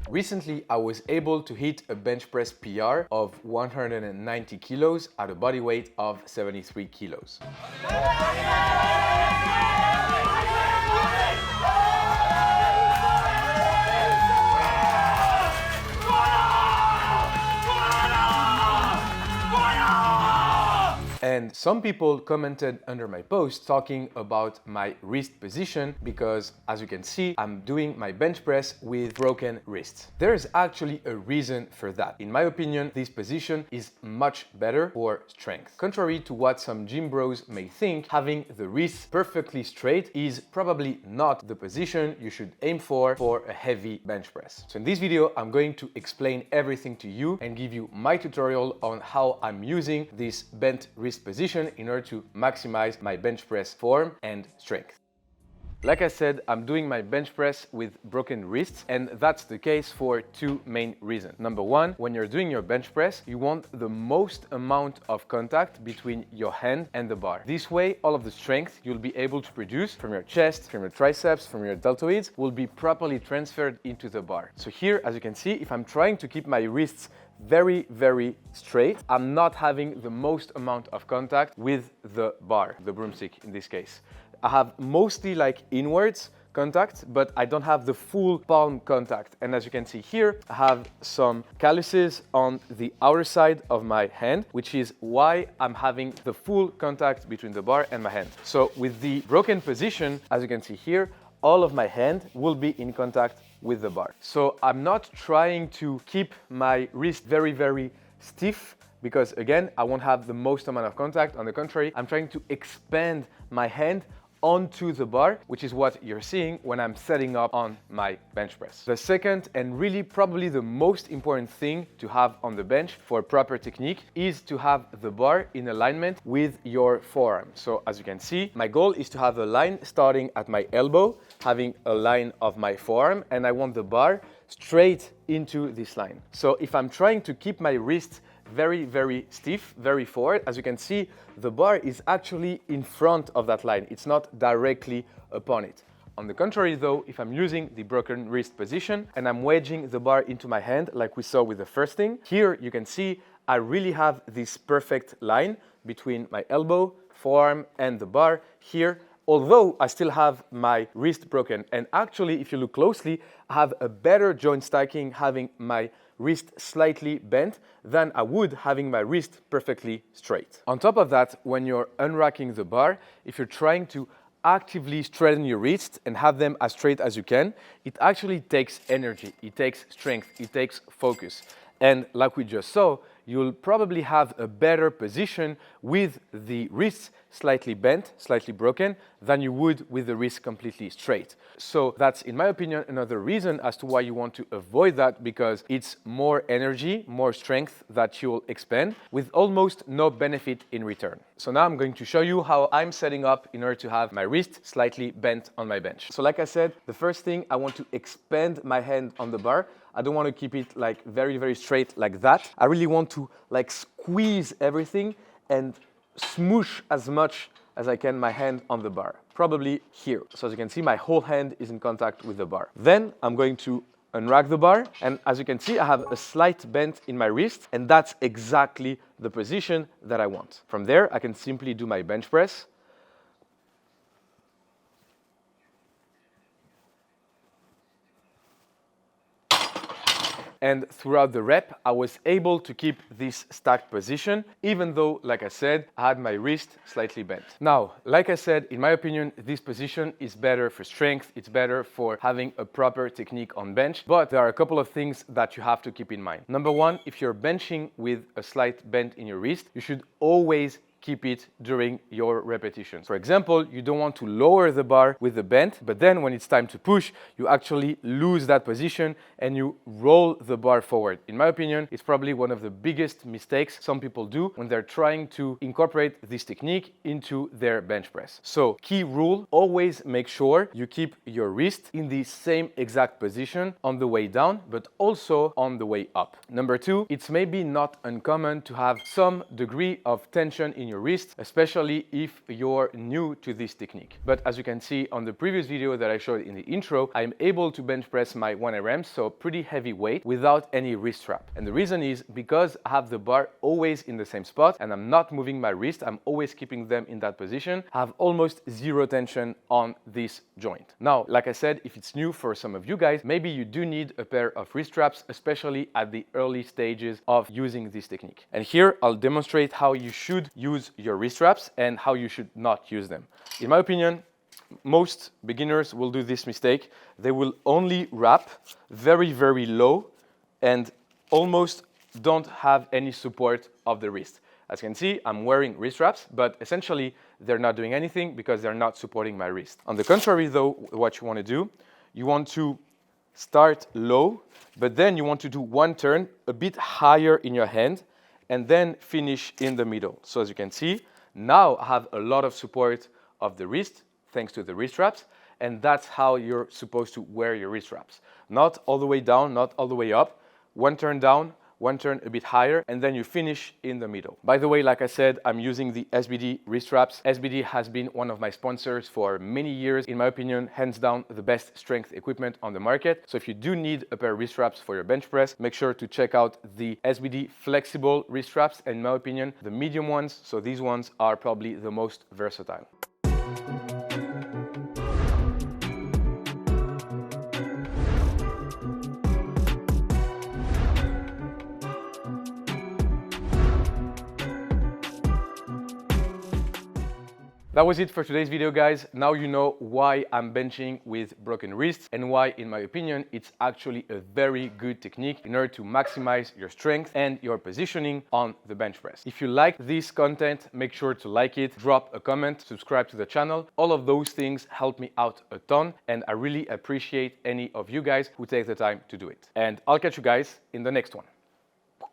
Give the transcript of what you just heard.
Recently, I was able to hit a bench press PR of 190 kilos at a body weight of 73 kilos. And some people commented under my post talking about my wrist position because, as you can see, I'm doing my bench press with broken wrists. There is actually a reason for that. In my opinion, this position is much better for strength. Contrary to what some gym bros may think, having the wrists perfectly straight is probably not the position you should aim for a heavy bench press. So in this video, I'm going to explain everything to you and give you my tutorial on how I'm using this bent wrist position in order to maximize my bench press form and strength. Like I said, I'm doing my bench press with broken wrists, and that's the case for two main reasons. Number one, when you're doing your bench press, you want the most amount of contact between your hand and the bar. This way, all of the strength you'll be able to produce from your chest, from your triceps, from your deltoids will be properly transferred into the bar. So here, as you can see, if I'm trying to keep my wrists very straight, I'm not having the most amount of contact with the bar, the broomstick in this case. I have mostly like inwards contact, but I don't have the full palm contact. And as you can see here, I have some calluses on the outer side of my hand, which is why I'm having the full contact between the bar and my hand. So with the broken position, as you can see here, all of my hand will be in contact with the bar. So I'm not trying to keep my wrist very stiff because again, I won't have the most amount of contact. On the contrary, I'm trying to expand my hand onto the bar, which is what you're seeing when I'm setting up on my bench press. The second and really probably the most important thing to have on the bench for proper technique is to have the bar in alignment with your forearm. So as you can see, my goal is to have a line starting at my elbow, having a line of my forearm, and I want the bar straight into this line. So if I'm trying to keep my wrist very stiff, very forward, as you can see, the bar is actually in front of that line. It's not directly upon it. On the contrary though, if I'm using the broken wrist position and I'm wedging the bar into my hand like we saw with the first thing, here you can see I really have this perfect line between my elbow, forearm and the bar here, although I still have my wrist broken. And actually, if you look closely, I have a better joint stacking having my wrist slightly bent than I would having my wrist perfectly straight. On top of that, when you're unracking the bar, if you're trying to actively straighten your wrists and have them as straight as you can, it actually takes energy, it takes strength, it takes focus. And like we just saw, you'll probably have a better position with the wrists slightly bent, slightly broken, than you would with the wrist completely straight. So that's, in my opinion, another reason as to why you want to avoid that, because it's more energy, more strength that you'll expend with almost no benefit in return. So now I'm going to show you how I'm setting up in order to have my wrist slightly bent on my bench. So like I said, the first thing, I want to expand my hand on the bar. I don't want to keep it like very straight like that. I really want to like squeeze everything and smoosh as much as I can my hand on the bar, probably here. So as you can see, my whole hand is in contact with the bar. Then I'm going to unrack the bar, and as you can see, I have a slight bend in my wrist, and that's exactly the position that I want. From there, I can simply do my bench press. And throughout the rep, I was able to keep this stacked position, even though, like I said, I had my wrist slightly bent. Now, like I said, in my opinion, this position is better for strength. It's better for having a proper technique on bench, but there are a couple of things that you have to keep in mind. Number one, if you're benching with a slight bend in your wrist, you should always keep it during your repetitions. For example, you don't want to lower the bar with the bend, but then when it's time to push, you actually lose that position and you roll the bar forward. In my opinion, it's probably one of the biggest mistakes some people do when they're trying to incorporate this technique into their bench press. So, key rule, always make sure you keep your wrist in the same exact position on the way down, but also on the way up. Number two, it's maybe not uncommon to have some degree of tension in your your wrist, especially if you're new to this technique. But as you can see on the previous video that I showed in the intro, I'm able to bench press my 1RM, so pretty heavy weight, without any wrist strap. And the reason is because I have the bar always in the same spot and I'm not moving my wrist, I'm always keeping them in that position. I have almost zero tension on this joint. Now, like I said, if it's new for some of you guys, maybe you do need a pair of wrist straps, especially at the early stages of using this technique. And here I'll demonstrate how you should use your wrist straps and how you should not use them. In my opinion, most beginners will do this mistake. They will only wrap very, very low and almost don't have any support of the wrist. As you can see, I'm wearing wrist straps, but essentially they're not doing anything because they're not supporting my wrist. On the contrary though, what you want to do, you want to start low, but then you want to do one turn a bit higher in your hand and then finish in the middle. So as you can see, now I have a lot of support of the wrist thanks to the wrist straps, and that's how you're supposed to wear your wrist straps. Not all the way down, not all the way up, one turn down, one turn a bit higher, and then you finish in the middle. By the way, like I said, I'm using the SBD wrist straps. SBD has been one of my sponsors for many years. In my opinion, hands down, the best strength equipment on the market. So if you do need a pair of wrist straps for your bench press, make sure to check out the SBD flexible wrist straps. In my opinion, the medium ones, so these ones are probably the most versatile. That was it for today's video, guys. Now you know why I'm benching with broken wrists and why, in my opinion, it's actually a very good technique in order to maximize your strength and your positioning on the bench press. If you like this content, make sure to like it, drop a comment, subscribe to the channel. All of those things help me out a ton, and I really appreciate any of you guys who take the time to do it. And I'll catch you guys in the next one.